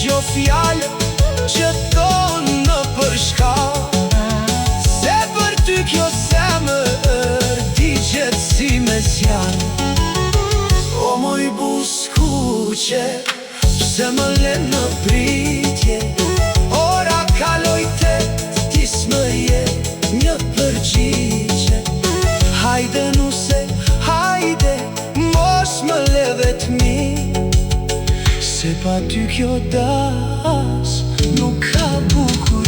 dëgjo fjallë që tonë në përshka, se për ty kjo zemër digjet si me zjarë. O moj buskuqe, pse më le në pritje, ora kaloj të ti s'më je një përgjigje. Hajde nuse, hajde, mos më le vetëmi, se pa ty kjo das nuk ka bukur.